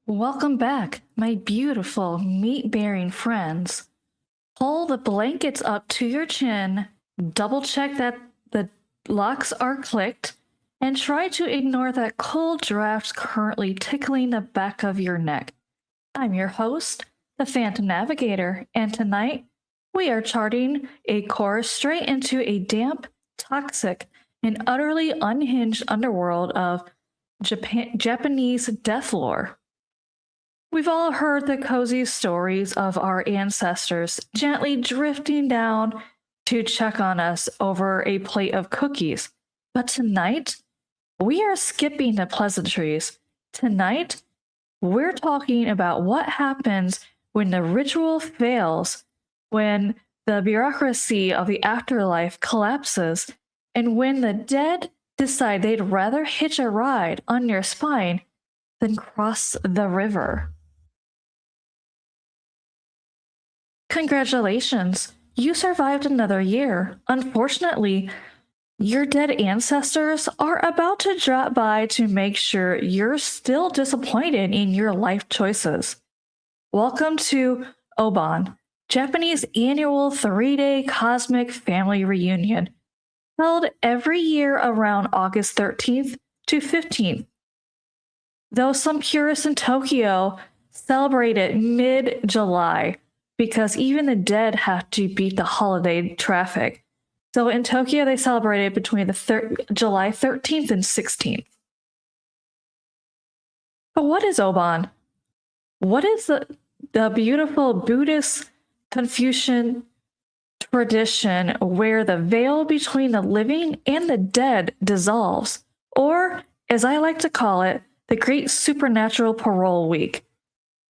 Welcome back, my beautiful meat-bearing friends. Pull the blankets up to your chin, double check that the locks are clicked, and try to ignore that cold draft currently tickling the back of your neck. I'm your host, the Phantom Navigator, and tonight we are charting a course straight into a damp, toxic, and utterly unhinged underworld of Japanese death lore. We've all heard the cozy stories of our ancestors gently drifting down to check on us over a plate of cookies. But tonight, we are skipping the pleasantries. Tonight, we're talking about what happens when the ritual fails, when the bureaucracy of the afterlife collapses, and when the dead decide they'd rather hitch a ride on your spine than cross the river. Congratulations, you survived another year. Unfortunately, your dead ancestors are about to drop by to make sure you're still disappointed in your life choices. Welcome to Obon, Japanese annual 3-day cosmic family reunion, held every year around August 13th to 15th. Though some purists in Tokyo celebrate it mid-July, because even the dead have to beat the holiday traffic. So in Tokyo, they celebrate it between the July 13th and 16th. But what is Obon? What is the beautiful Buddhist Confucian tradition where the veil between the living and the dead dissolves? Or, as I like to call it, the Great Supernatural Parole Week.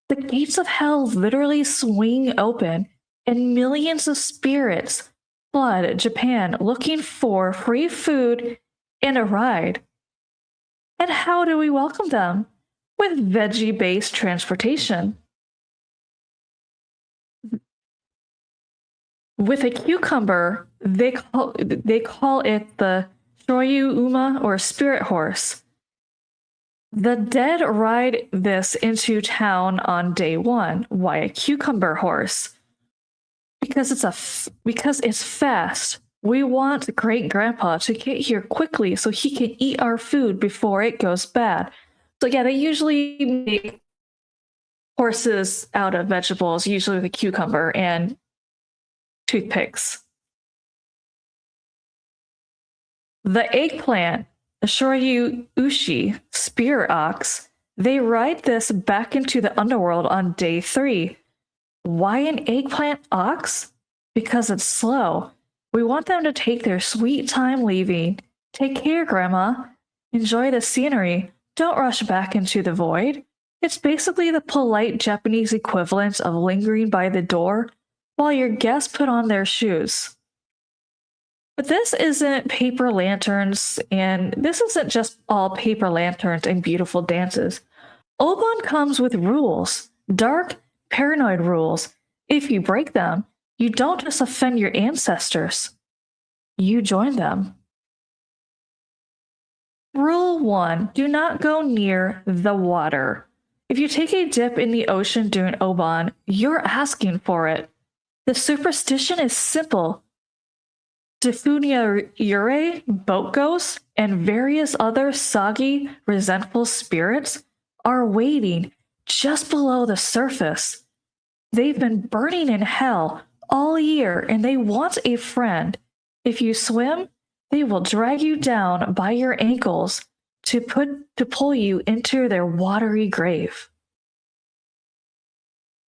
The gates of hell literally swing open, and millions of spirits flood Japan looking for free food and a ride. And how do we welcome them? With veggie-based transportation. With a cucumber, they call it the shoyu-uma or spirit horse. The dead ride this into town on day one. Why a cucumber horse? Because it's fast. We want great grandpa to get here quickly so he can eat our food before it goes bad. So yeah, they usually make horses out of vegetables, usually with a cucumber and toothpicks. The eggplant, the shoryu ushi, spirit ox, they ride this back into the underworld on day 3. Why an eggplant ox? Because it's slow. We want them to take their sweet time leaving. Take care, Grandma. Enjoy the scenery. Don't rush back into the void. It's basically the polite Japanese equivalent of lingering by the door while your guests put on their shoes. But this isn't paper lanterns, and this isn't just all paper lanterns and beautiful dances. Obon comes with rules, dark, paranoid rules. If you break them, you don't just offend your ancestors, you join them. Rule 1, do not go near the water. If you take a dip in the ocean during Obon, you're asking for it. The superstition is simple. The funayūrei, boat ghosts, and various other soggy, resentful spirits are waiting just below the surface. They've been burning in hell all year and they want a friend. If you swim, they will drag you down by your ankles to pull you into their watery grave.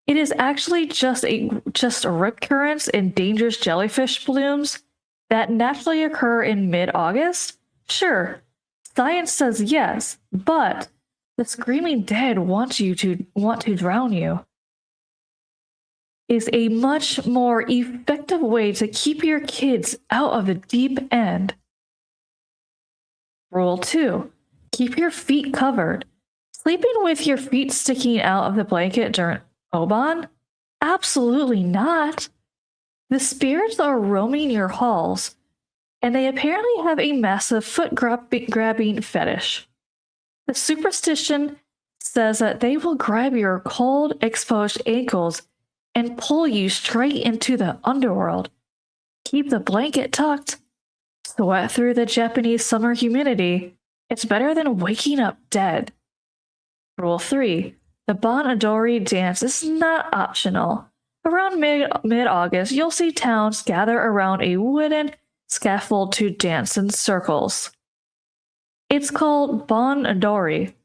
It is actually just rip currents and dangerous jellyfish blooms that naturally occur in mid-August? Sure, science says yes, but the screaming dead want to drown you. Is a much more effective way to keep your kids out of the deep end. Rule 2, keep your feet covered. Sleeping with your feet sticking out of the blanket during Obon? Absolutely not. The spirits are roaming your halls, and they apparently have a massive foot-grabbing fetish. The superstition says that they will grab your cold, exposed ankles and pull you straight into the underworld. Keep the blanket tucked. Sweat through the Japanese summer humidity. It's better than waking up dead. Rule 3. The Bon-Odori dance is not optional. Around mid-August, you'll see towns gather around a wooden scaffold to dance in circles. It's called Bon-Odori.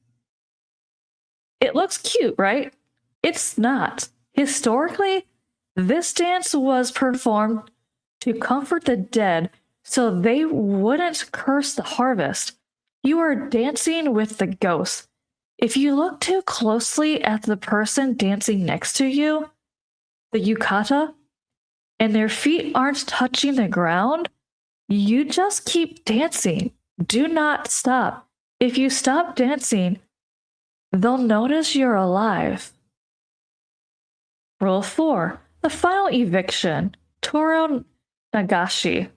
It looks cute, right? It's not. Historically, this dance was performed to comfort the dead so they wouldn't curse the harvest. You are dancing with the ghosts. If you look too closely at the person dancing next to you, the yukata, and their feet aren't touching the ground, you just keep dancing. Do not stop. If you stop dancing, they'll notice you're alive. Rule 4. The final eviction, Toro Nagashi.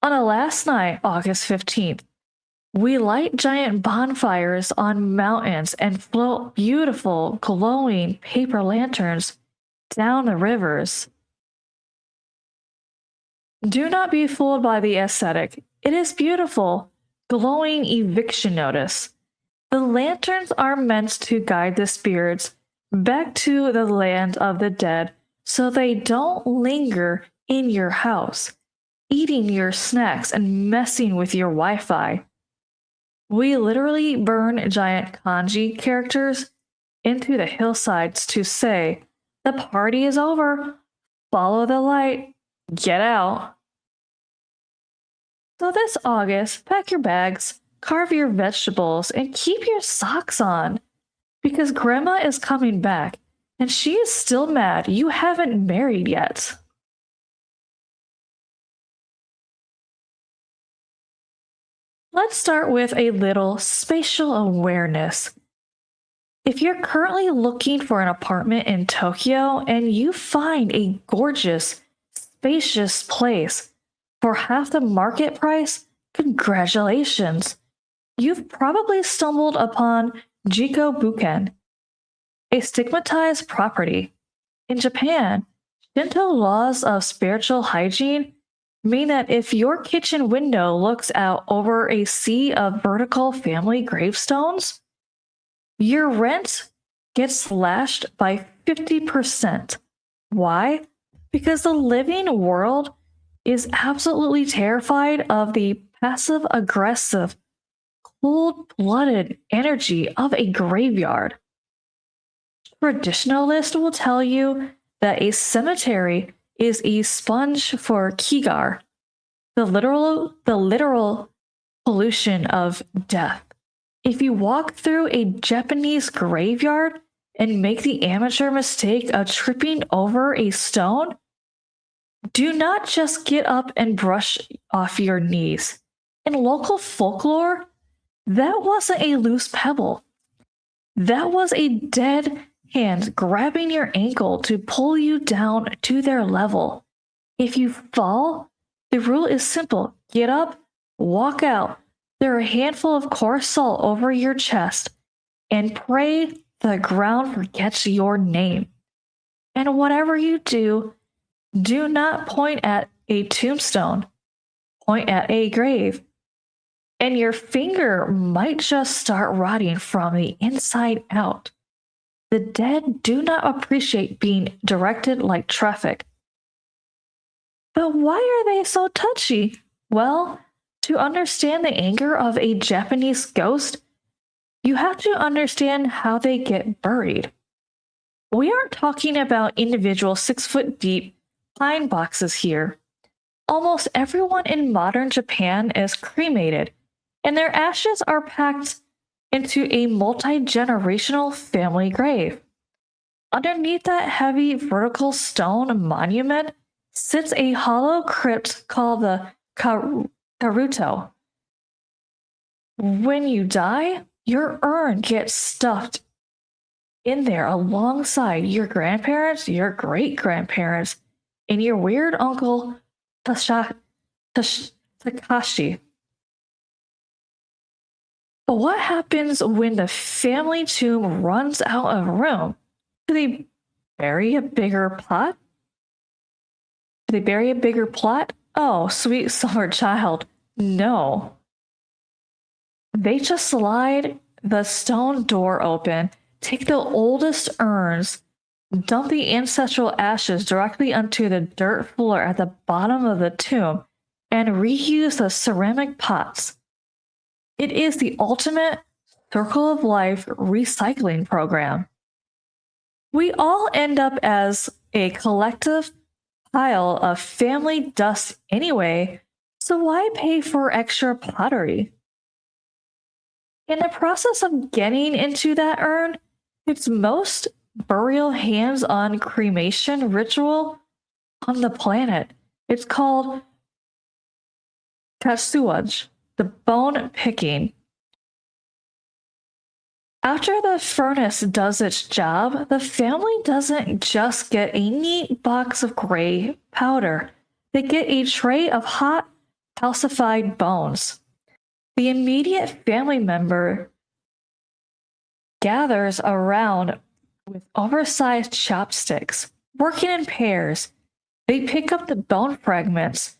On the last night, August 15th, we light giant bonfires on mountains and float beautiful, glowing paper lanterns down the rivers. Do not be fooled by the aesthetic. It is beautiful, glowing eviction notice. The lanterns are meant to guide the spirits back to the land of the dead so they don't linger in your house, eating your snacks and messing with your Wi-Fi. We literally burn giant kanji characters into the hillsides to say, the party is over, follow the light, get out. So this August, pack your bags, carve your vegetables, and keep your socks on. Because Grandma is coming back, and she is still mad you haven't married yet. Let's start with a little spatial awareness. If you're currently looking for an apartment in Tokyo and you find a gorgeous, spacious place for half the market price, congratulations! You've probably stumbled upon Jikobuken, a stigmatized property. In Japan, Shinto laws of spiritual hygiene mean that if your kitchen window looks out over a sea of vertical family gravestones, your rent gets slashed by 50%. Why? Because the living world is absolutely terrified of the passive-aggressive, cold-blooded energy of a graveyard. Traditionalists will tell you that a cemetery is a sponge for kigar, the literal pollution of death. If you walk through a Japanese graveyard and make the amateur mistake of tripping over a stone, do not just get up and brush off your knees. In local folklore, that wasn't a loose pebble. That was a dead hand grabbing your ankle to pull you down to their level. If you fall, the rule is simple. Get up, walk out, throw a handful of coarse salt over your chest, and pray the ground forgets your name. And whatever you do, do not point at a tombstone. Point at a grave. And your finger might just start rotting from the inside out. The dead do not appreciate being directed like traffic. But why are they so touchy? Well, to understand the anger of a Japanese ghost, you have to understand how they get buried. We aren't talking about individual 6-foot-deep pine boxes here. Almost everyone in modern Japan is cremated, and their ashes are packed into a multi-generational family grave. Underneath that heavy vertical stone monument sits a hollow crypt called the Karuto. When you die, your urn gets stuffed in there alongside your grandparents, your great-grandparents, and your weird uncle Takashi. But what happens when the family tomb runs out of room? Do they bury a bigger plot? Do they bury a bigger plot? Oh, sweet summer child, no. They just slide the stone door open, take the oldest urns, dump the ancestral ashes directly onto the dirt floor at the bottom of the tomb, and reuse the ceramic pots. It is the ultimate circle of life recycling program. We all end up as a collective pile of family dust anyway, so why pay for extra pottery? In the process of getting into that urn, it's most burial hands-on cremation ritual on the planet. It's called katsuage, the bone picking. After the furnace does its job, the family doesn't just get a neat box of gray powder. They get a tray of hot, calcified bones. The immediate family member gathers around with oversized chopsticks. Working in pairs, they pick up the bone fragments,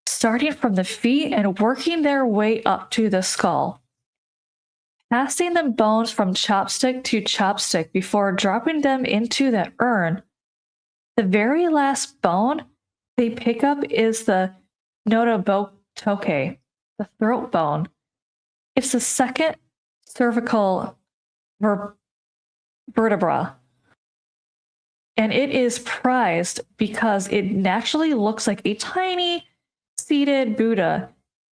starting from the feet and working their way up to the skull. Passing the bones from chopstick to chopstick before dropping them into the urn. The very last bone they pick up is the nodobotoke, the throat bone. It's the second cervical vertebra, and it is prized because it naturally looks like a tiny seated Buddha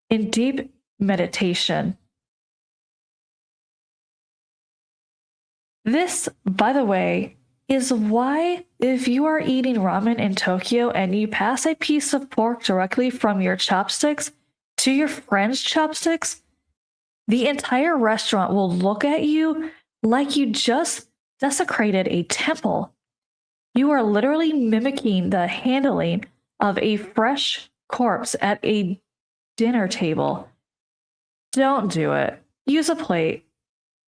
in deep meditation. This, by the way, is why if you are eating ramen in Tokyo and you pass a piece of pork directly from your chopsticks to your friend's chopsticks, the entire restaurant will look at you like you just desecrated a temple. You are literally mimicking the handling of a fresh corpse at a dinner table. Don't do it. Use a plate,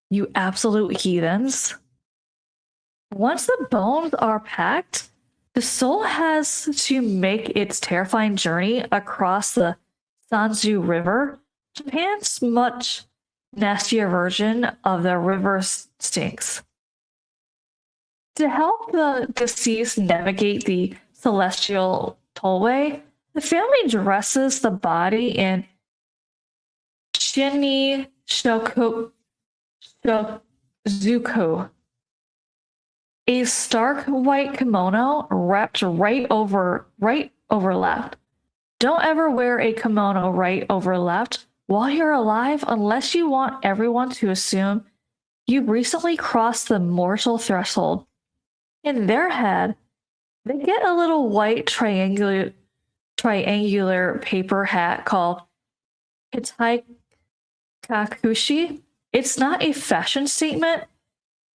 you absolute heathens. Once the bones are packed, the soul has to make its terrifying journey across the Sanzu River, Japan's much nastier version of the river Styx. To help the deceased navigate the celestial tollway, the family dresses the body in Shinni Shokuzuku, a stark white kimono wrapped right over left. Don't ever wear a kimono right over left while you're alive unless you want everyone to assume you've recently crossed the mortal threshold. In their head, they get a little white triangular paper hat called Hitakakushi. It's not a fashion statement.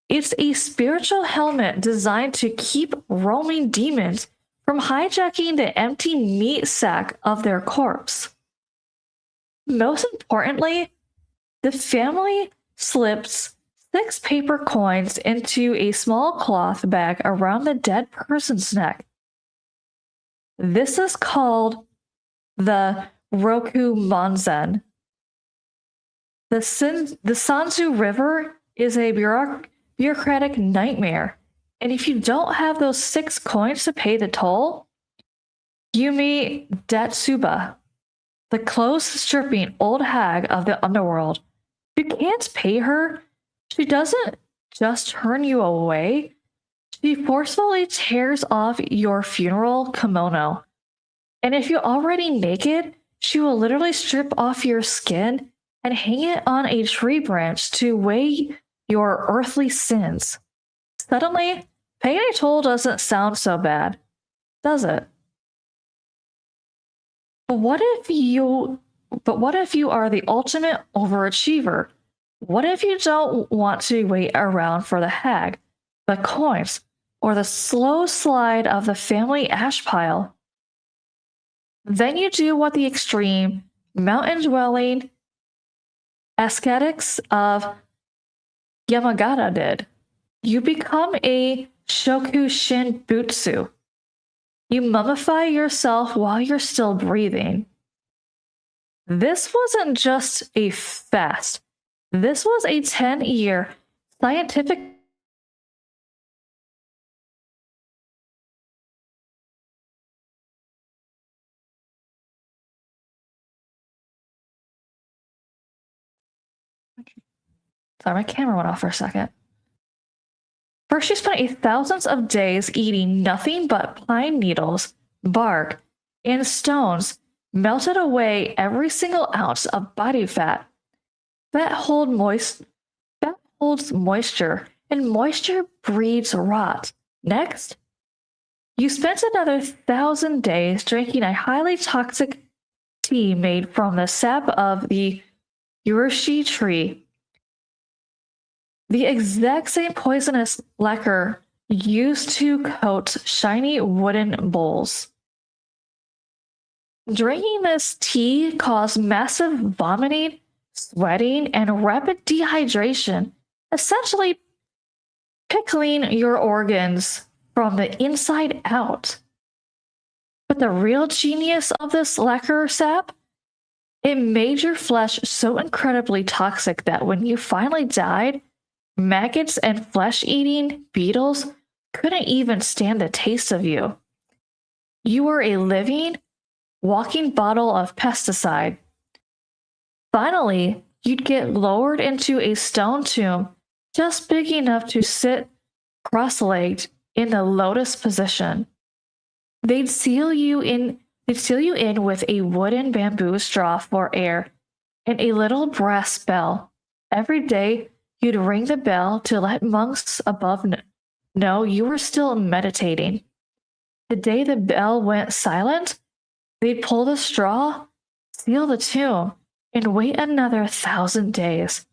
It's a spiritual helmet designed to keep roaming demons from hijacking the empty meat sack of their corpse. Most importantly, the family slips 6 paper coins into a small cloth bag around the dead person's neck. This is called the Roku Monzen. The Sanzu River is a bureaucratic nightmare, and if you don't have those 6 coins to pay the toll, Yumi Datsuba, the clothes-stripping old hag of the underworld, you can't pay her. She doesn't just turn you away. She forcefully tears off your funeral kimono. And if you're already naked, she will literally strip off your skin and hang it on a tree branch to weigh your earthly sins. Suddenly, paying a toll doesn't sound so bad, does it? But what if you are the ultimate overachiever? What if you don't want to wait around for the hag, the coins, or the slow slide of the family ash pile? Then you do what the extreme, mountain-dwelling ascetics of Yamagata did. You become a shokushin butsu. You mummify yourself while you're still breathing. This wasn't just a fast. This was a 10-year scientific Sorry, my camera went off for a second. First, she spent thousands of days eating nothing but pine needles, bark, and stones, melted away every single ounce of body fat. Fat holds moisture, and moisture breeds rot. Next, you spent another 1,000 days drinking a highly toxic tea made from the sap of the yūrei tree. The exact same poisonous lacquer used to coat shiny wooden bowls. Drinking this tea caused massive vomiting, sweating, and rapid dehydration, essentially pickling your organs from the inside out. But the real genius of this lacquer sap? It made your flesh so incredibly toxic that when you finally died, maggots and flesh-eating beetles couldn't even stand the taste of you. You were a living, walking bottle of pesticide. Finally, you'd get lowered into a stone tomb just big enough to sit cross-legged in the lotus position. They'd seal you in with a wooden bamboo straw for air and a little brass bell. Every day, you'd ring the bell to let monks above know you were still meditating. The day the bell went silent, they'd pull the straw, seal the tomb, and wait another 1,000 days.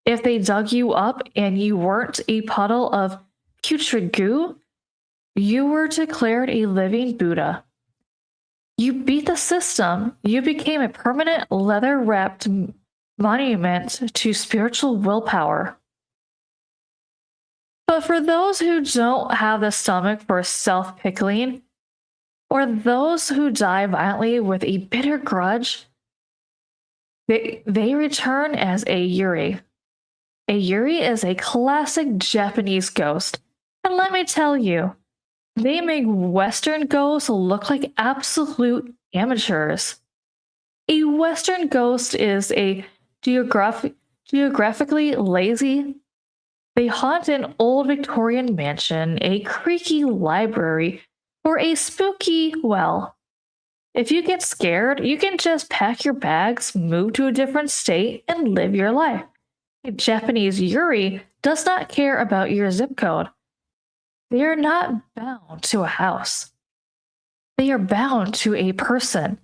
If they dug you up and you weren't a puddle of putrid goo, you were declared a living Buddha. You beat the system. You became a permanent leather-wrapped monument to spiritual willpower. But for those who don't have the stomach for self-pickling, or those who die violently with a bitter grudge, they return as a yurei. A yurei is a classic Japanese ghost, and let me tell you, they make Western ghosts look like absolute amateurs. A Western ghost is a geographically lazy. They haunt an old Victorian mansion, a creaky library, or a spooky well. If you get scared, you can just pack your bags, move to a different state, and live your life. A Japanese yurei does not care about your zip code. They are not bound to a house. They are bound to a person.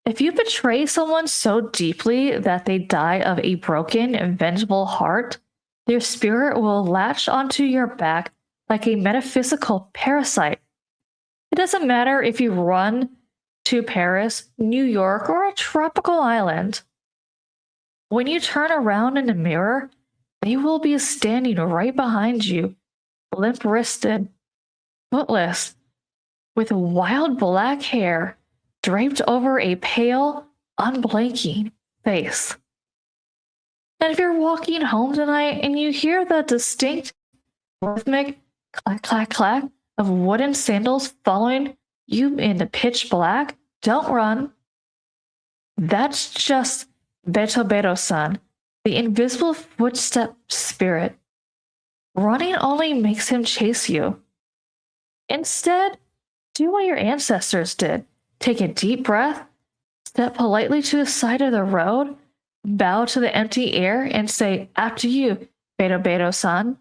If you betray someone so deeply that they die of a broken, vengeful heart, their spirit will latch onto your back like a metaphysical parasite. It doesn't matter if you run to Paris, New York, or a tropical island. When you turn around in the mirror, they will be standing right behind you, limp-wristed, footless, with wild black hair draped over a pale, unblinking face. And if you're walking home tonight and you hear the distinct, rhythmic clack, clack, clack of wooden sandals following you in the pitch black, don't run. That's just Beto-Beto-san, the invisible footstep spirit. Running only makes him chase you. Instead, do what your ancestors did. Take a deep breath, step politely to the side of the road, bow to the empty air, and say, "After you, Beto-Beto-san."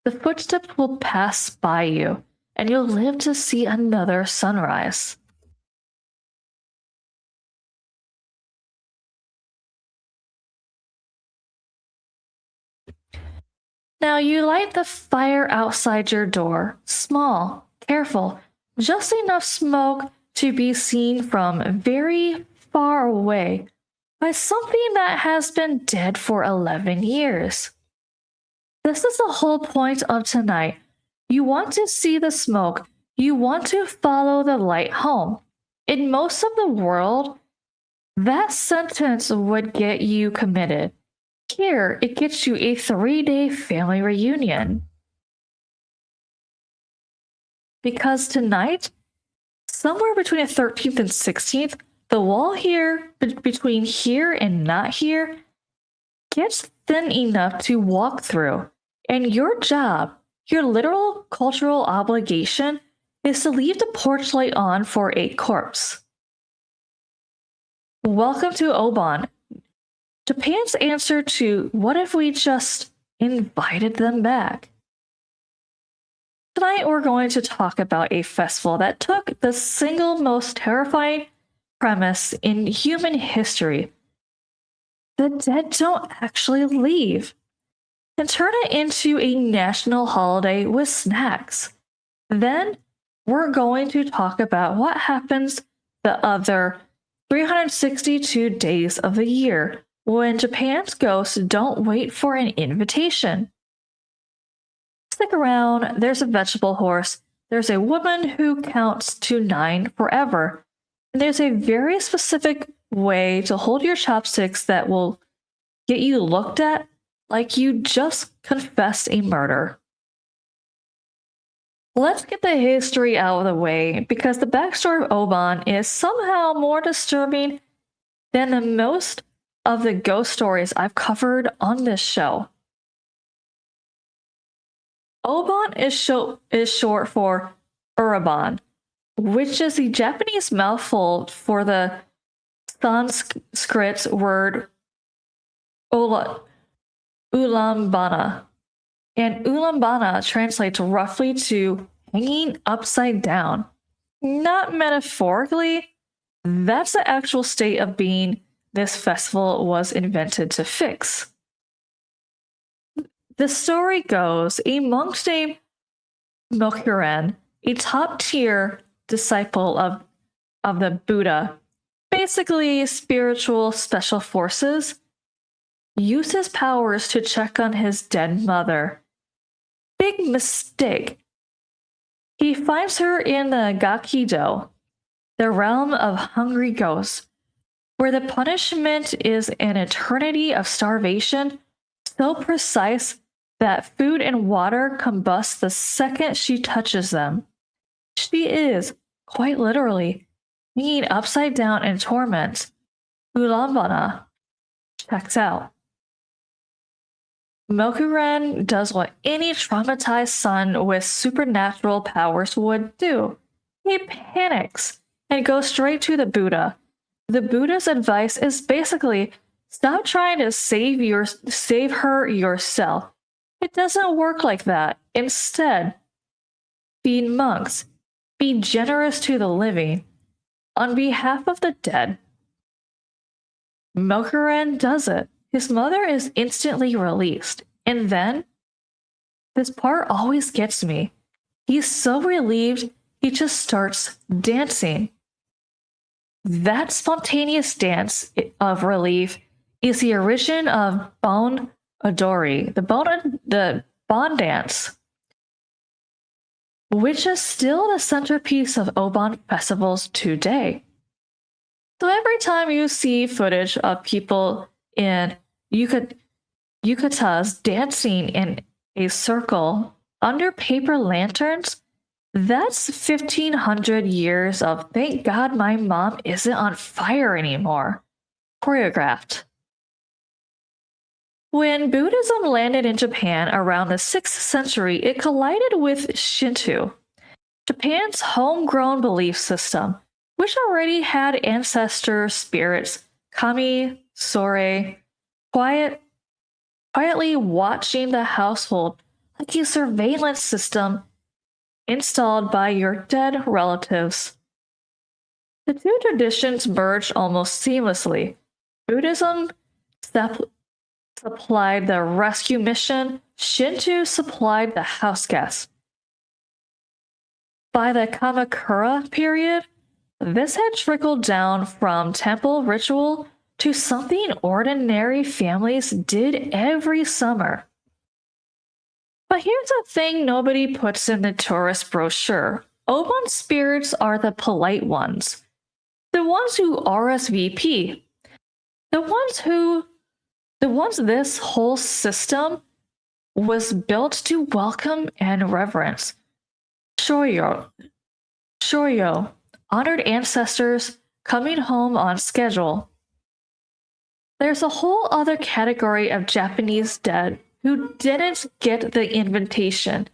The footsteps will pass by you, and you'll live to see another sunrise. Now you light the fire outside your door, small, careful, just enough smoke to be seen from very far away. by something that has been dead for 11 years. This is the whole point of tonight. You want to see the smoke. You want to follow the light home. In most of the world, that sentence would get you committed. Here, it gets you a 3-day family reunion. Because tonight, somewhere between the 13th and 16th, the wall here, between here and not here, gets thin enough to walk through. And your job, your literal cultural obligation, is to leave the porch light on for a corpse. Welcome to Obon, Japan's answer to what if we just invited them back? Tonight we're going to talk about a festival that took the single most terrifying premise in human history. The dead don't actually leave, and turn it into a national holiday with snacks. Then we're going to talk about what happens the other 362 days of the year when Japan's ghosts don't wait for an invitation. Stick around, there's a vegetable horse, there's a woman who counts to 9 forever, and there's a very specific way to hold your chopsticks that will get you looked at like you just confessed a murder. Let's get the history out of the way, because the backstory of Obon is somehow more disturbing than the most of the ghost stories I've covered on this show. Obon is short for Urabon, which is the Japanese mouthful for the Sanskrit word ulambana. And ulambana translates roughly to hanging upside down. Not metaphorically, that's the actual state of being this festival was invented to fix. The story goes, a monk named Mokuren, a top-tier disciple of the Buddha, basically spiritual special forces, used his powers to check on his dead mother. Big mistake. He finds her in the Gakido, the realm of hungry ghosts, where the punishment is an eternity of starvation so precise that food and water combust the second she touches them. She is, quite literally, hanging upside down in torment. Ulambana checks out. Mokuren does what any traumatized son with supernatural powers would do. He panics and goes straight to the Buddha. The Buddha's advice is basically, stop trying to save her yourself. It doesn't work like that. Instead, be monks. Be generous to the living. On behalf of the dead. Mokuren does it. His mother is instantly released. And then, this part always gets me. He's so relieved, he just starts dancing. That spontaneous dance of relief is the origin of Bon Odori, the Bon dance, which is still the centerpiece of Obon festivals today. So every time you see footage of people in yukatas dancing in a circle under paper lanterns, that's 1,500 years of thank God my mom isn't on fire anymore, choreographed. When Buddhism landed in Japan around the 6th century, it collided with Shinto, Japan's homegrown belief system, which already had ancestor spirits, kami, sore, quietly watching the household like a surveillance system installed by your dead relatives. The two traditions merged almost seamlessly. Buddhism supplied the rescue mission, Shinto supplied the house guests. By the Kamakura period, this had trickled down from temple ritual to something ordinary families did every summer. But here's a thing nobody puts in the tourist brochure. Obon spirits are the polite ones. The ones who RSVP. The ones this whole system was built to welcome and reverence. Shoryo, honored ancestors coming home on schedule. There's a whole other category of Japanese dead who didn't get the invitation,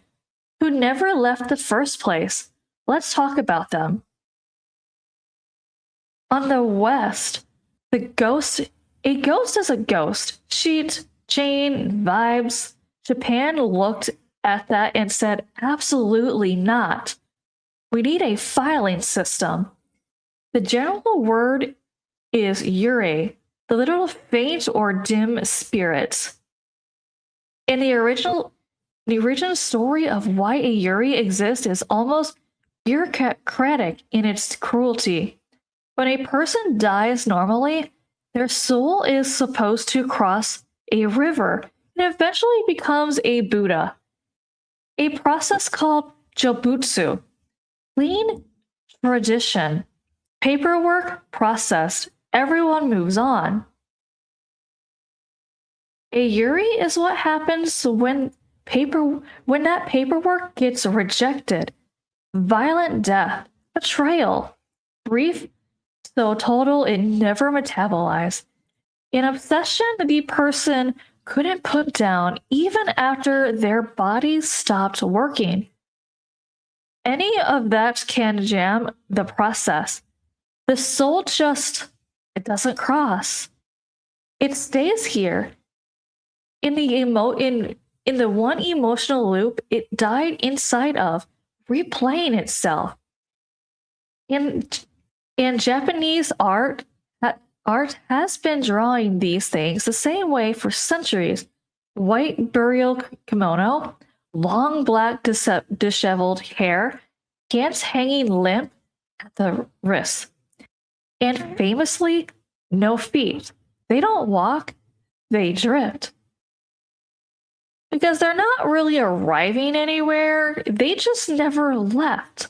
who never left the first place. Let's talk about them. On the West, a ghost is a ghost. Sheet, chain, vibes. Japan looked at that and said, absolutely not. We need a filing system. The general word is yurei, the literal faint or dim spirits. In the original story of why a yurei exists is almost bureaucratic in its cruelty. When a person dies normally, their soul is supposed to cross a river and eventually becomes a Buddha. A process called jobutsu. Clean tradition. Paperwork processed. Everyone moves on. A yurei is what happens when that paperwork gets rejected. Violent death, betrayal, brief, so total it never metabolized. An obsession the person couldn't put down even after their bodies stopped working. Any of that can jam the process. The soul it doesn't cross. It stays here. In the one emotional loop it died inside of, replaying itself. In Japanese art has been drawing these things the same way for centuries. White burial kimono, long black disheveled hair, hands hanging limp at the wrists. And famously, no feet. They don't walk, they drift. Because they're not really arriving anywhere, they just never left.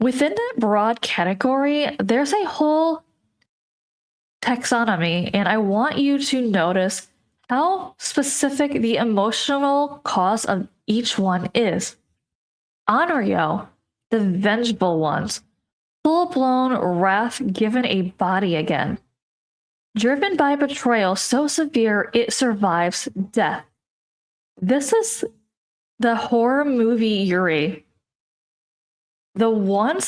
Within that broad category, there's a whole taxonomy, and I want you to notice how specific the emotional cause of each one is. Onryō, the vengeful ones, full-blown wrath given a body again. Driven by betrayal so severe it survives death. This is the horror movie yurei. The one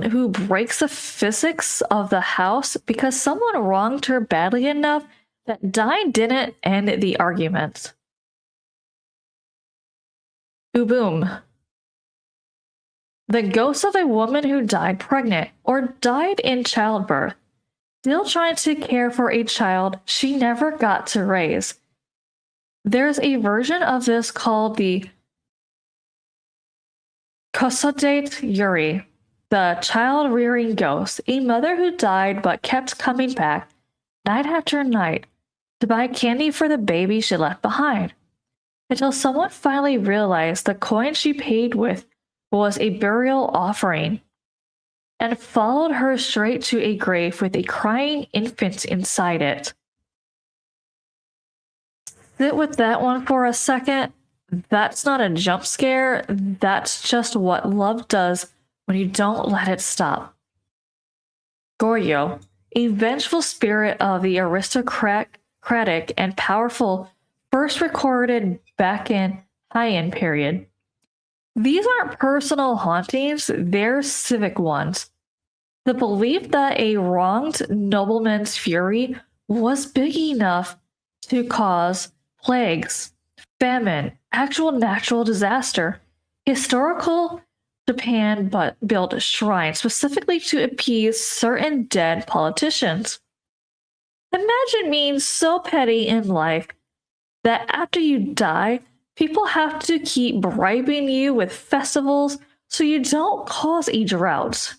who breaks the physics of the house because someone wronged her badly enough that dying didn't end the argument. Ubume. The ghost of a woman who died pregnant or died in childbirth, still trying to care for a child she never got to raise. There's a version of this called the Kuchisake-onna, the child-rearing ghost, a mother who died but kept coming back night after night to buy candy for the baby she left behind, until someone finally realized the coin she paid with was a burial offering, and followed her straight to a grave with a crying infant inside it. Sit with that one for a second. That's not a jump scare, that's just what love does when you don't let it stop. Goryō, a vengeful spirit of the aristocratic and powerful, first recorded back in Heian period. These aren't personal hauntings, they're civic ones. The belief that a wronged nobleman's fury was big enough to cause plagues, famine, actual natural disaster. Historical Japan built shrines specifically to appease certain dead politicians. Imagine being so petty in life that after you die, people have to keep bribing you with festivals so you don't cause a drought.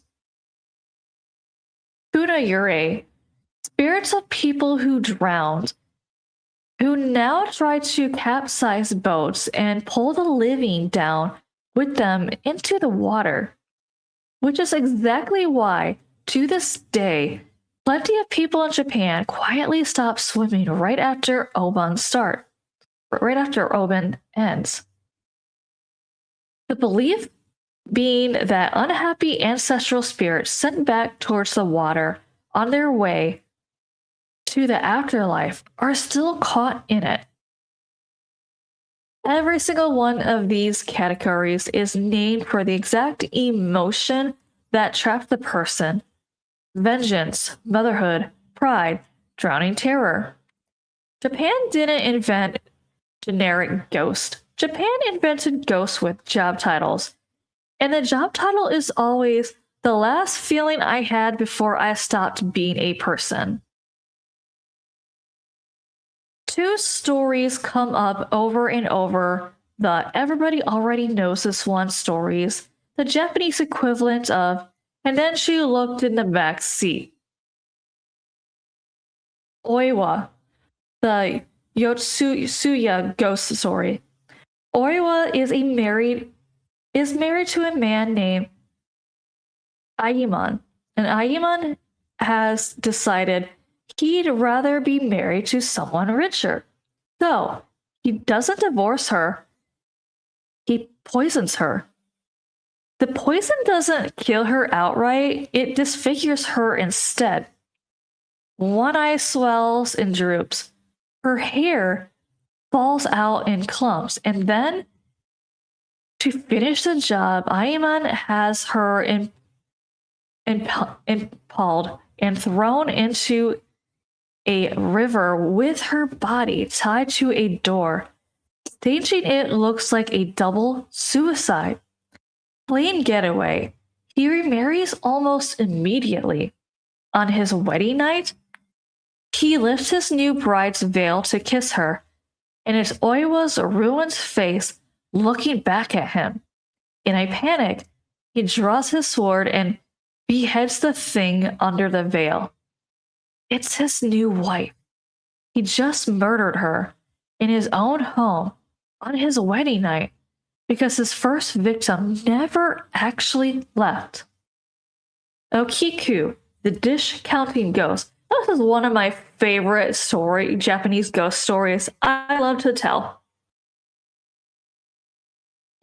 funayūrei, spirits of people who drowned, who now try to capsize boats and pull the living down with them into the water. Which is exactly why, to this day, plenty of people in Japan quietly stop swimming right after Obon ends. The belief being that unhappy ancestral spirits sent back towards the water on their way to the afterlife are still caught in it. Every single one of these categories is named for the exact emotion that trapped the person: vengeance, motherhood, pride, drowning terror. Japan didn't invent generic ghost. Japan invented ghosts with job titles. And the job title is always the last feeling I had before I stopped being a person. Two stories come up over and over. The everybody already knows this one stories, the Japanese equivalent of, and then she looked in the back seat. Oiwa, the Yotsuya ghost story. Oiwa is married to a man named Ayemon, and Ayemon has decided he'd rather be married to someone richer. So he doesn't divorce her, he poisons her. The poison doesn't kill her outright, it disfigures her instead. One eye swells and droops. Her hair falls out in clumps, and then, to finish the job, Ayemon has her impaled and thrown into a river with her body tied to a door. Staging it looks like a double suicide. Clean getaway. He remarries almost immediately. On his wedding night, he lifts his new bride's veil to kiss her, and it's Oiwa's ruined face looking back at him. In a panic, he draws his sword and beheads the thing under the veil. It's his new wife. He just murdered her in his own home on his wedding night because his first victim never actually left. Okiku, the dish counting ghost. This is one of my favorite Japanese ghost stories I love to tell.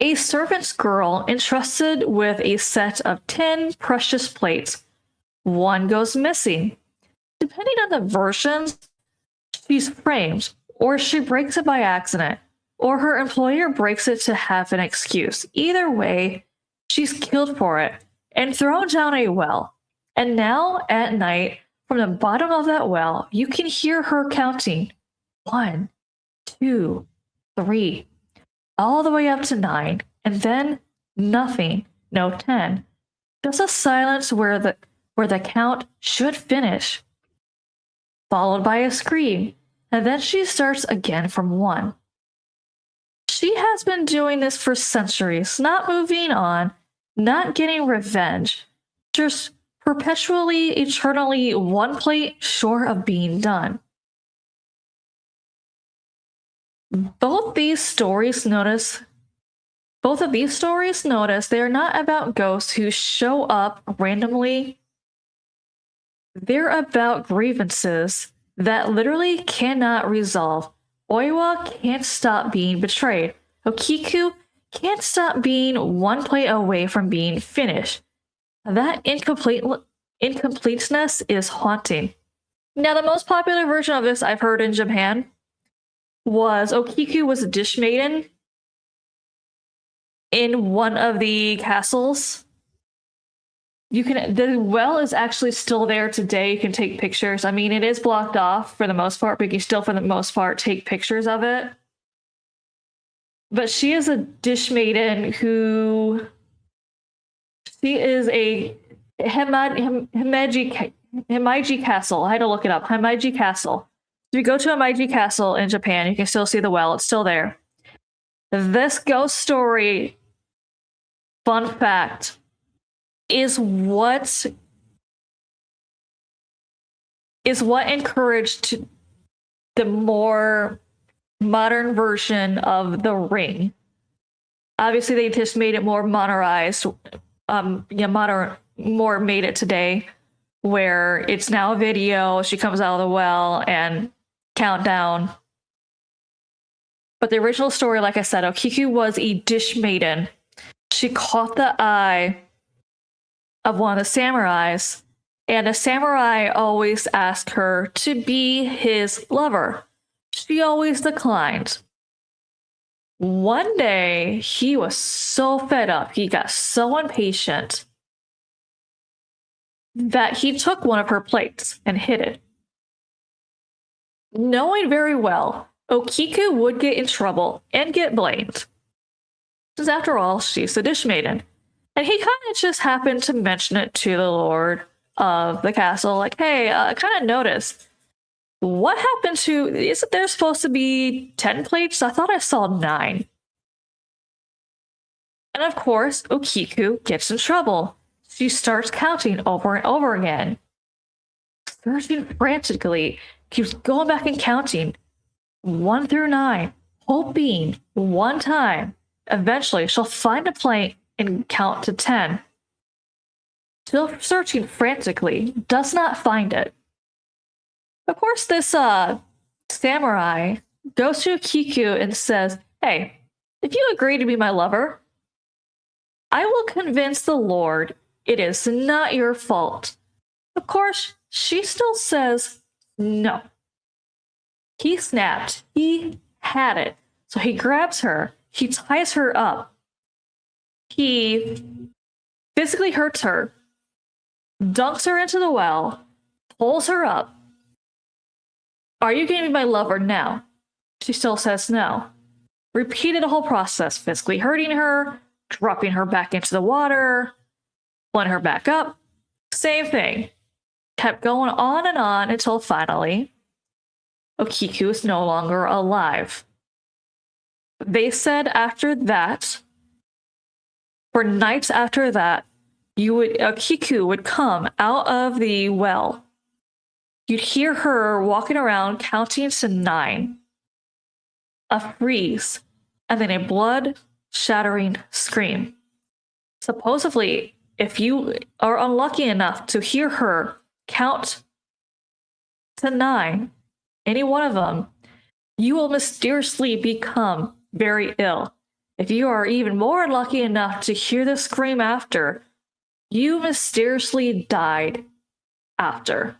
A servant's girl entrusted with a set of 10 precious plates. One goes missing. Depending on the versions, she's framed, or she breaks it by accident, or her employer breaks it to have an excuse. Either way, she's killed for it and thrown down a well. And now, at night, from the bottom of that well, you can hear her counting 1, 2, 3, all the way up to 9, and then nothing, no 10. Just a silence where the count should finish, followed by a scream, and then she starts again from 1. She has been doing this for centuries, not moving on, not getting revenge, just perpetually, eternally one plate short of being done. Both of these stories notice they are not about ghosts who show up randomly. They're about grievances that literally cannot resolve. Oiwa can't stop being betrayed. Okiku can't stop being one plate away from being finished. That incompleteness is haunting. Now, the most popular version of this I've heard in Japan was Okiku was a dish maiden in one of the castles. The well is actually still there today. You can take pictures. I mean, it is blocked off for the most part, but you can still, for the most part, take pictures of it. But she is a dish maiden who... She is a Himeji Castle. I had to look it up. Himeji Castle. If you go to Himeji Castle in Japan, you can still see the well. It's still there. This ghost story, fun fact, is what is what encouraged the more modern version of the ring. Obviously, they just made it more modernized, more made it today, where it's now a video. She comes out of the well and countdown. But the original story, like I said, Okiku was a dish maiden. She caught the eye of one of the samurais, and the samurai always asked her to be his lover. She always declined. One day, he was so fed up, he got so impatient that he took one of her plates and hid it. Knowing very well, Okiku would get in trouble and get blamed. Because after all, she's the dish maiden. And he kind of just happened to mention it to the lord of the castle, like, hey, I kind of noticed. What happened to, isn't there supposed to be 10 plates? I thought I saw 9. And of course, Okiku gets in trouble. She starts counting over and over again. Searching frantically, keeps going back and counting 1 through 9, hoping one time, eventually she'll find a plate and count to 10. Still searching frantically, does not find it. Of course, this samurai goes to Okiku and says, hey, if you agree to be my lover, I will convince the Lord it is not your fault. Of course, she still says no. He snapped. He had it. So he grabs her. He ties her up. He physically hurts her, dunks her into the well, pulls her up. Are you going to be my lover now? She still says no. Repeated the whole process, physically hurting her, dropping her back into the water, pulling her back up. Same thing. Kept going on and on until finally, Okiku is no longer alive. They said after that, for nights after that, Okiku would come out of the well. You'd hear her walking around counting to 9. A freeze, and then a blood-shattering scream. Supposedly, if you are unlucky enough to hear her count to 9, any one of them, you will mysteriously become very ill. If you are even more unlucky enough to hear the scream after, you mysteriously died after.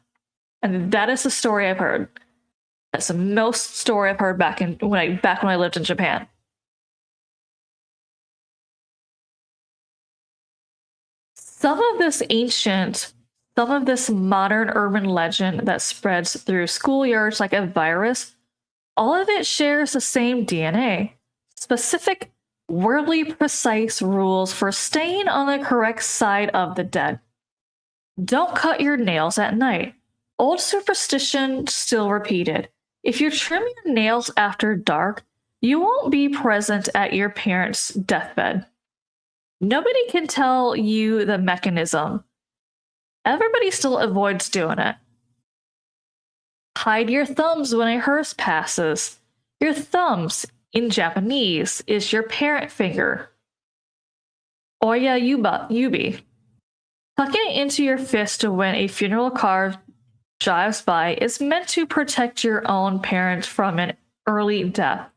And that is the story I've heard. That's the most story I've heard back when I lived in Japan. Some of this modern urban legend that spreads through schoolyards like a virus, all of it shares the same DNA. Specific, wordly precise rules for staying on the correct side of the dead. Don't cut your nails at night. Old superstition still repeated. If you trim your nails after dark, you won't be present at your parents' deathbed. Nobody can tell you the mechanism. Everybody still avoids doing it. Hide your thumbs when a hearse passes. Your thumbs, in Japanese, is your parent finger. Oiwa yubi. Tucking it into your fist when a funeral car drives by is meant to protect your own parent from an early death.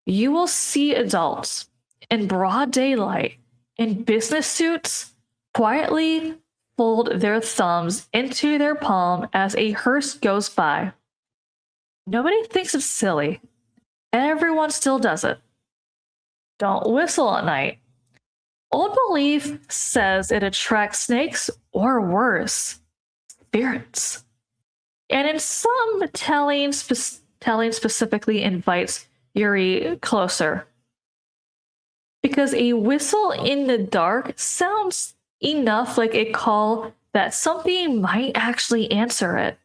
You will see adults in broad daylight in business suits quietly fold their thumbs into their palm as a hearse goes by. Nobody thinks it's silly. Everyone still does it. Don't whistle at night. Old belief says it attracts snakes or worse, spirits. And in some telling specifically invites yurei closer. Because a whistle in the dark sounds enough like a call that something might actually answer it.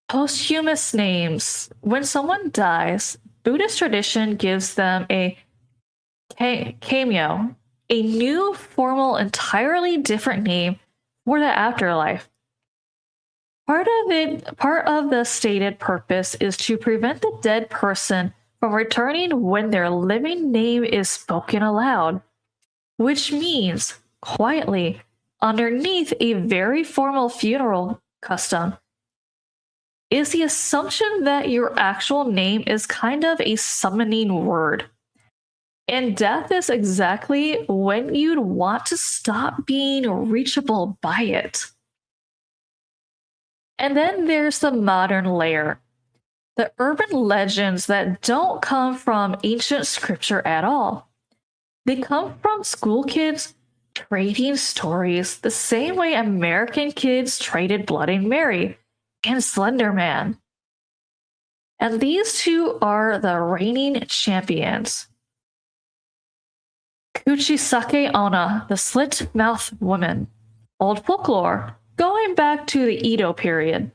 Posthumous names. When someone dies, Buddhist tradition gives them a kaimyo, a new, formal, entirely different name for the afterlife. Part of the stated purpose is to prevent the dead person from returning when their living name is spoken aloud, which means, quietly, underneath a very formal funeral custom, is the assumption that your actual name is kind of a summoning word. And death is exactly when you'd want to stop being reachable by it. And then there's the modern layer. The urban legends that don't come from ancient scripture at all. They come from school kids trading stories the same way American kids traded Bloody Mary and Slender Man. And these two are the reigning champions. Kuchisake-onna, the Slit-Mouthed Woman. Old folklore, going back to the Edo period.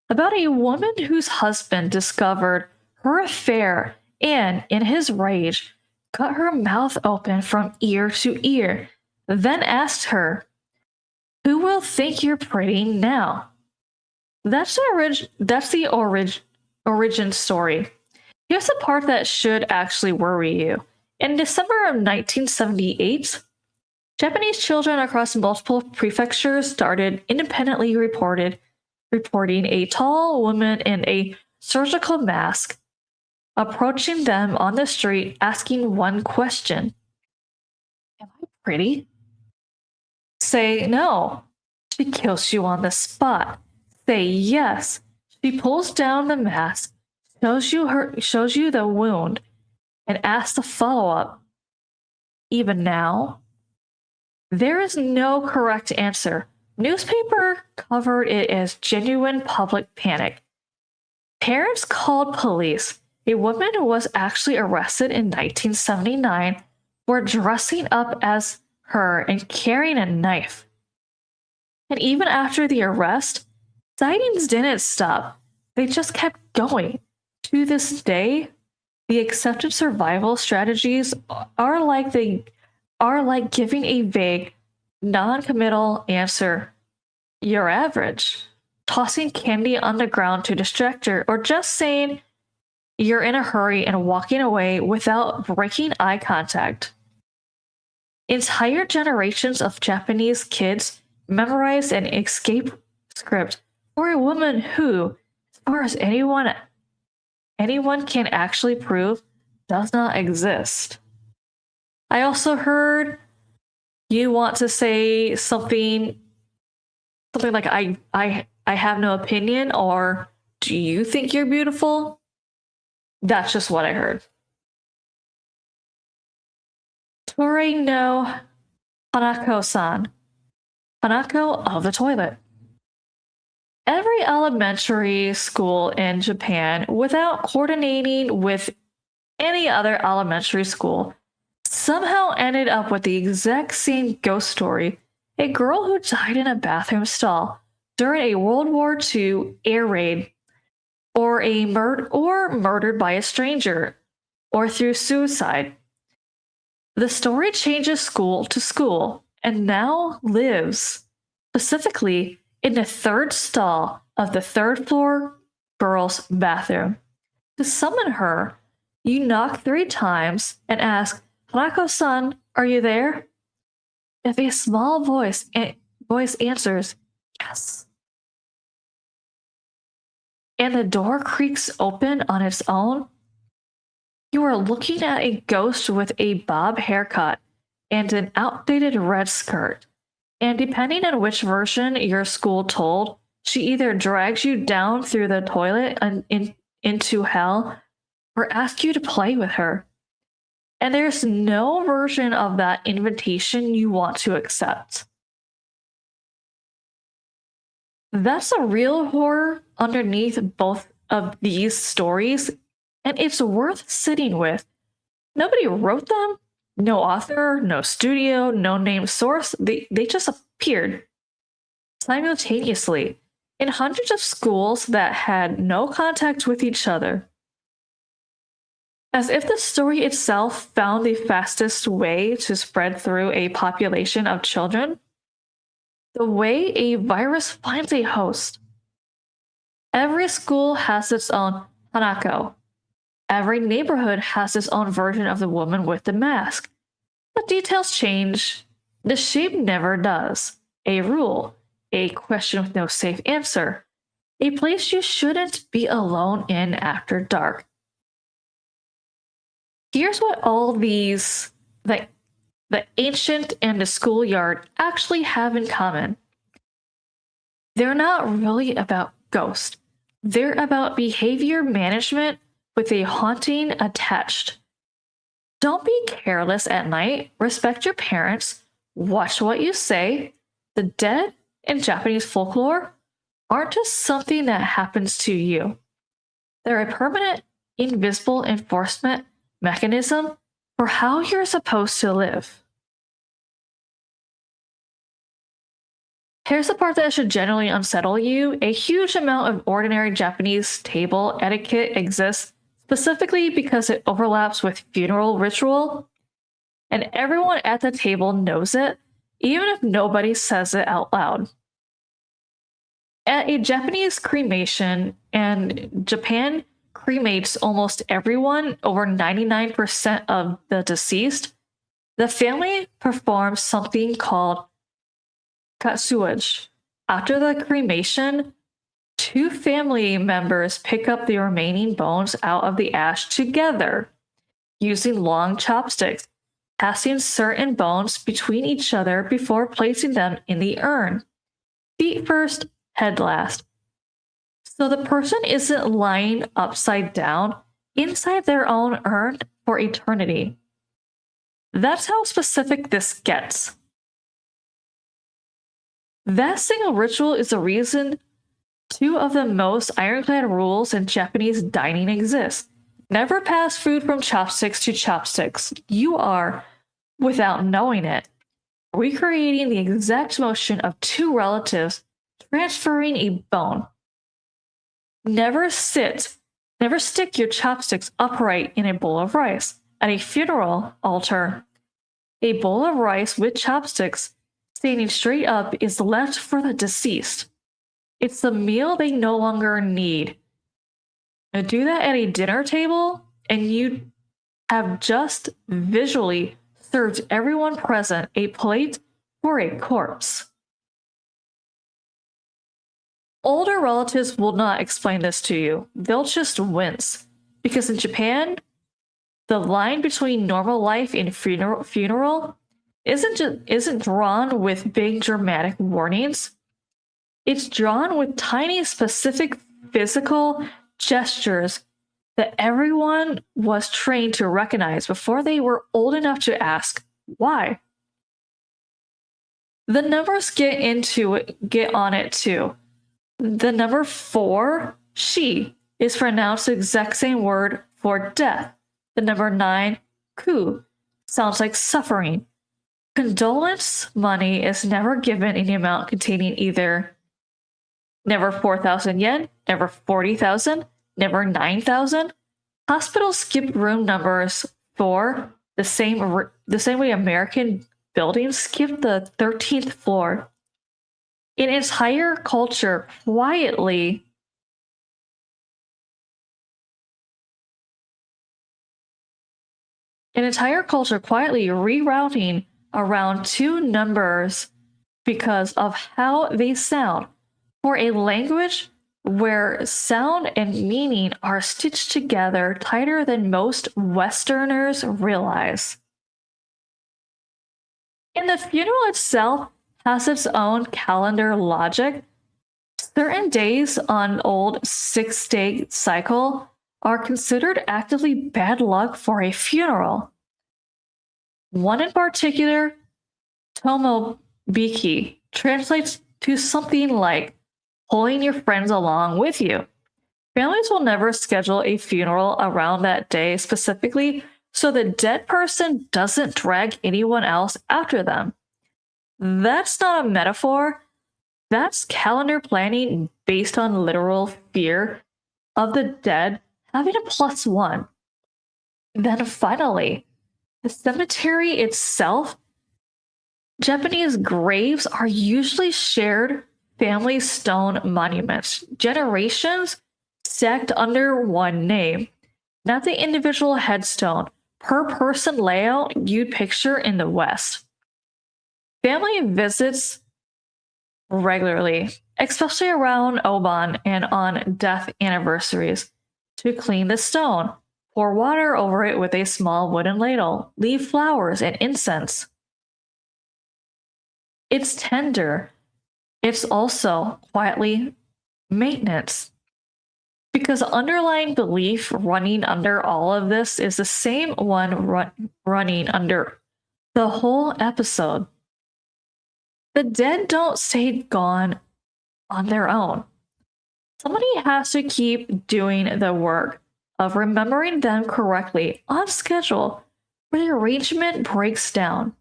About a woman whose husband discovered her affair and, in his rage, cut her mouth open from ear to ear, then asked her, "Who will think you're pretty now?" That's the origin story. Here's the part that should actually worry you. In December of 1978, Japanese children across multiple prefectures started independently reporting a tall woman in a surgical mask approaching them on the street asking one question. "Am I pretty?" Say no. She kills you on the spot. Say yes. She pulls down the mask, shows you the wound, and asks a follow-up. Even now, there is no correct answer. Newspaper covered it as genuine public panic. Parents called police. A woman was actually arrested in 1979 for dressing up as her and carrying a knife. And even after the arrest, sightings didn't stop. They just kept going. To this day, the accepted survival strategies are like giving a vague, non-committal answer. You're average. Tossing candy on the ground to distract her, or just saying you're in a hurry and walking away without breaking eye contact. Entire generations of Japanese kids memorized an escape script for a woman who, as far as anyone can actually prove, does not exist. I also heard you want to say something like I have no opinion, or do you think you're beautiful? That's just what I heard. Toire no Hanako-san. Hanako of the toilet. Every elementary school in Japan, without coordinating with any other elementary school, somehow ended up with the exact same ghost story. A girl who died in a bathroom stall during a World War II air raid, or murdered by a stranger, or through suicide. The story changes school to school and now lives specifically in the third stall of the third floor girls' bathroom. To summon her, you knock 3 times and ask, "Hanako-san, are you there?" If a small voice answers, "Yes," and the door creaks open on its own, you are looking at a ghost with a bob haircut and an outdated red skirt. And depending on which version your school told, she either drags you down through the toilet and into hell, or asks you to play with her. And there's no version of that invitation you want to accept. That's a real horror underneath both of these stories, and it's worth sitting with. Nobody wrote them, no author, no studio, no named source. They just appeared simultaneously in hundreds of schools that had no contact with each other. As if the story itself found the fastest way to spread through a population of children, the way a virus finds a host. Every school has its own Hanako. Every neighborhood has its own version of the woman with the mask. The details change. The shape never does. A rule. A question with no safe answer. A place you shouldn't be alone in after dark. Here's what all these, the ancient and the schoolyard, actually have in common. They're not really about ghosts. They're about behavior management with a haunting attached. Don't be careless at night. Respect your parents. Watch what you say. The dead in Japanese folklore aren't just something that happens to you. They're a permanent, invisible enforcement mechanism for how you're supposed to live. Here's the part that should generally unsettle you. A huge amount of ordinary Japanese table etiquette exists specifically because it overlaps with funeral ritual, and everyone at the table knows it, even if nobody says it out loud. At a Japanese cremation, and Japan cremates almost everyone, over 99% of the deceased, the family performs something called katsuage. After the cremation, two family members pick up the remaining bones out of the ash together, using long chopsticks, passing certain bones between each other before placing them in the urn. Feet first, head last. So the person isn't lying upside down inside their own urn for eternity. That's how specific this gets. That single ritual is the reason two of the most ironclad rules in Japanese dining exist. Never pass food from chopsticks to chopsticks. You are, without knowing it, recreating the exact motion of two relatives transferring a bone. Never stick your chopsticks upright in a bowl of rice. At a funeral altar, a bowl of rice with chopsticks standing straight up is left for the deceased. It's the meal they no longer need. Now do that at a dinner table, and you have just visually served everyone present a plate for a corpse. Older relatives will not explain this to you. They'll just wince. Because in Japan, the line between normal life and funeral isn't drawn with big dramatic warnings. It's drawn with tiny specific physical gestures that everyone was trained to recognize before they were old enough to ask why. The numbers get on it too. The number 4, shi, is pronounced the exact same word for death. The number 9, ku, sounds like suffering. Condolence money is never given in the amount containing either never 4,000 yen, never 40,000, never 9,000. Hospitals skip room numbers for the same way American buildings skip the 13th floor. In entire culture, quietly rerouting around two numbers because of how they sound. For a language where sound and meaning are stitched together tighter than most Westerners realize. And the funeral itself has its own calendar logic. Certain days on old 6-day cycle are considered actively bad luck for a funeral. One in particular, Tomobiki, translates to something like pulling your friends along with you. Families will never schedule a funeral around that day specifically, so the dead person doesn't drag anyone else after them. That's not a metaphor. That's calendar planning based on literal fear of the dead having a +1. Then finally, the cemetery itself. Japanese graves are usually shared family stone monuments, generations stacked under one name, not the individual headstone per person layout you'd picture in the West. Family visits regularly, especially around Obon and on death anniversaries, to clean the stone, pour water over it with a small wooden ladle, leave flowers and incense. It's tender. It's also quietly maintenance. Because the underlying belief running under all of this is the same one running under the whole episode. The dead don't stay gone on their own. Somebody has to keep doing the work of remembering them correctly on schedule, or the arrangement breaks down.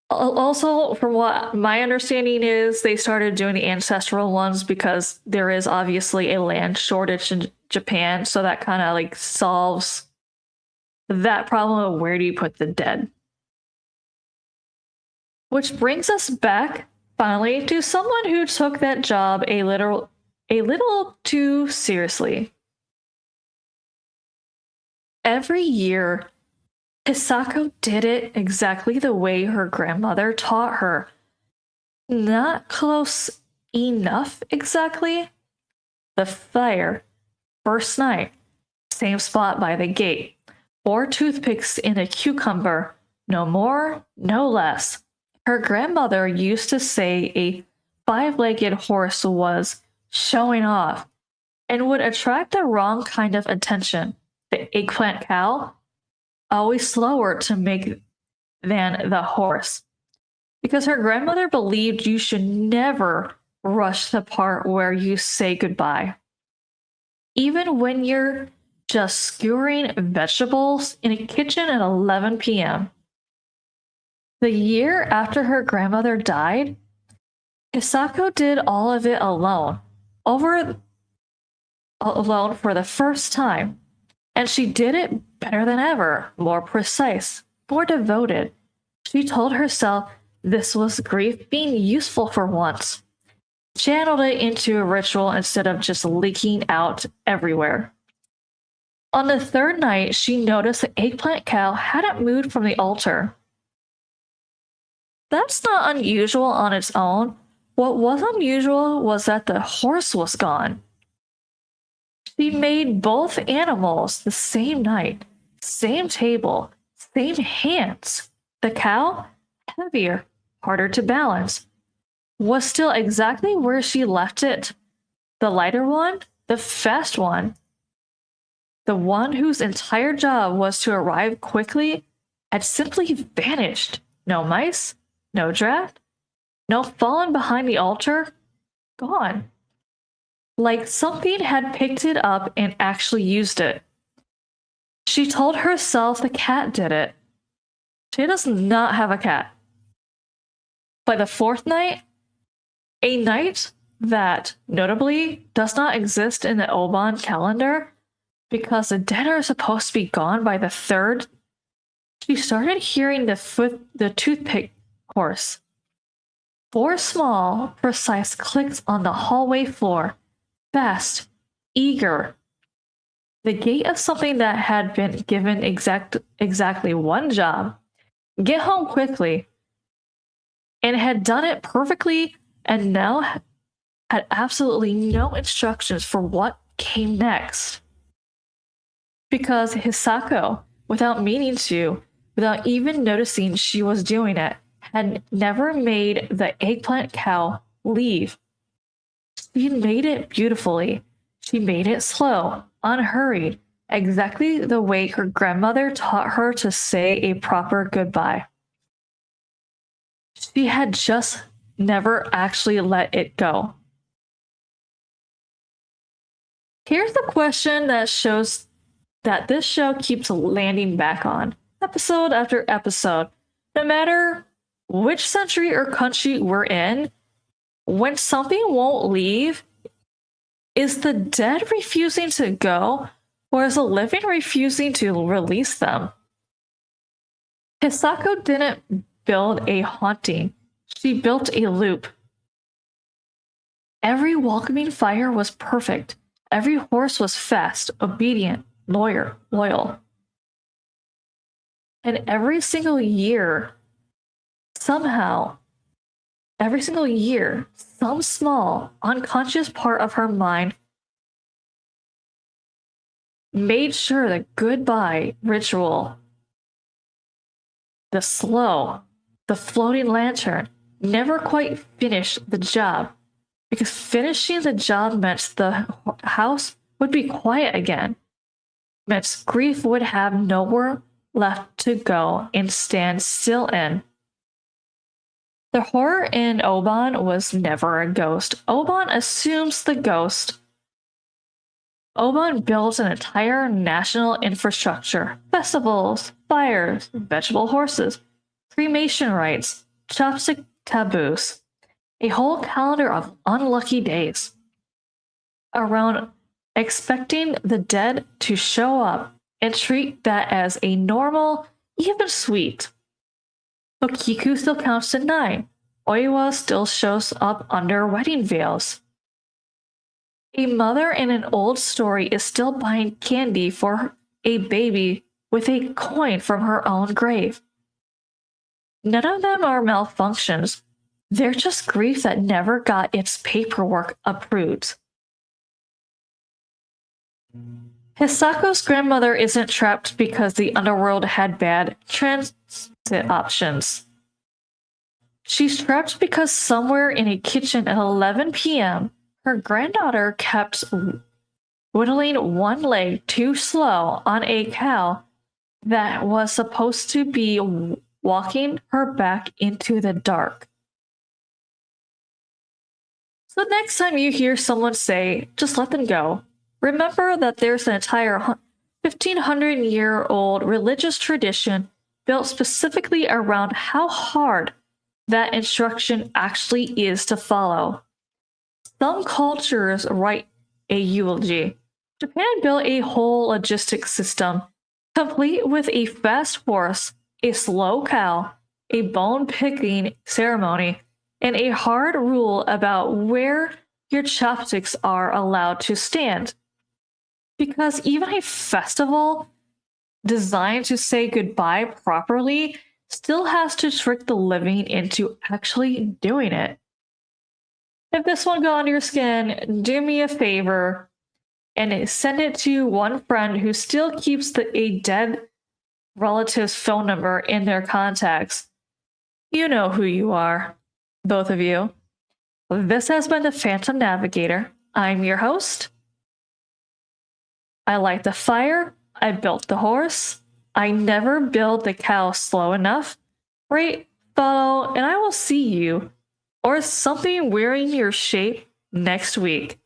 Also, from what my understanding is, they started doing the ancestral ones because there is obviously a land shortage in Japan, so that kind of like solves that problem of where do you put the dead. Which brings us back, finally, to someone who took that job a little too seriously. Every year, Hisako did it exactly the way her grandmother taught her. Not close enough exactly. The fire, first night, same spot by the gate. 4 toothpicks in a cucumber, no more, no less. Her grandmother used to say a 5-legged horse was showing off and would attract the wrong kind of attention. The eggplant cow, always slower to make than the horse. Because her grandmother believed you should never rush the part where you say goodbye. Even when you're just skewering vegetables in a kitchen at 11 p.m. The year after her grandmother died, Hisako did all of it alone for the first time. And she did it better than ever, more precise, more devoted. She told herself this was grief being useful for once. Channeled it into a ritual instead of just leaking out everywhere. On the 3rd night, she noticed the eggplant cow hadn't moved from the altar. That's not unusual on its own. What was unusual was that the horse was gone. She made both animals the same night, same table, same hands. The cow, heavier, harder to balance, was still exactly where she left it. The lighter one, the fast one, the one whose entire job was to arrive quickly, had simply vanished. No mice, no draft, no fallen behind the altar, gone. Like something had picked it up and actually used it. She told herself the cat did it. She does not have a cat. By the 4th night, a night that notably does not exist in the Obon calendar because the dead are supposed to be gone by the 3rd, she started hearing the toothpick horse. 4 small, precise clicks on the hallway floor. Fast, eager. The gate of something that had been given exactly one job. Get home quickly. And had done it perfectly and now had absolutely no instructions for what came next. Because Hisako, without meaning to, without even noticing she was doing it, had never made the eggplant cow leave. She made it beautifully. She made it slow, unhurried, exactly the way her grandmother taught her to say a proper goodbye. She had just never actually let it go. Here's the question that shows that this show keeps landing back on, episode after episode. No matter which century or country we're in, when something won't leave, is the dead refusing to go, or is the living refusing to release them? Hisako didn't build a haunting. She built a loop. Every welcoming fire was perfect. Every horse was fast, obedient, loyal. And every single year, some small, unconscious part of her mind made sure the goodbye ritual, the floating lantern, never quite finished the job. Because finishing the job meant the house would be quiet again, meant grief would have nowhere left to go and stand still in. The horror in Obon was never a ghost. Obon assumes the ghost. Obon builds an entire national infrastructure, festivals, fires, vegetable horses, cremation rites, chopstick taboos, a whole calendar of unlucky days around expecting the dead to show up and treat that as a normal, even sweet. Okiku still counts to 9. Oiwa still shows up under wedding veils. A mother in an old story is still buying candy for a baby with a coin from her own grave. None of them are malfunctions. They're just grief that never got its paperwork approved. Hisako's grandmother isn't trapped because the underworld had bad transit options. She's trapped because somewhere in a kitchen at 11 p.m., her granddaughter kept whittling one leg too slow on a cow that was supposed to be walking her back into the dark. So next time you hear someone say, just let them go, remember that there's an entire 1,500-year-old religious tradition built specifically around how hard that instruction actually is to follow. Some cultures write a eulogy. Japan built a whole logistics system, complete with a fast horse, a slow cow, a bone-picking ceremony, and a hard rule about where your chopsticks are allowed to stand. Because even a festival designed to say goodbye properly still has to trick the living into actually doing it. If this one got under your skin, do me a favor and send it to one friend who still keeps a dead relative's phone number in their contacts. You know who you are. Both of you. This has been the Phantom Navigator. I'm your host. I light the fire. I built the horse. I never build the cow slow enough. Rate, follow, and I will see you or something wearing your shape next week.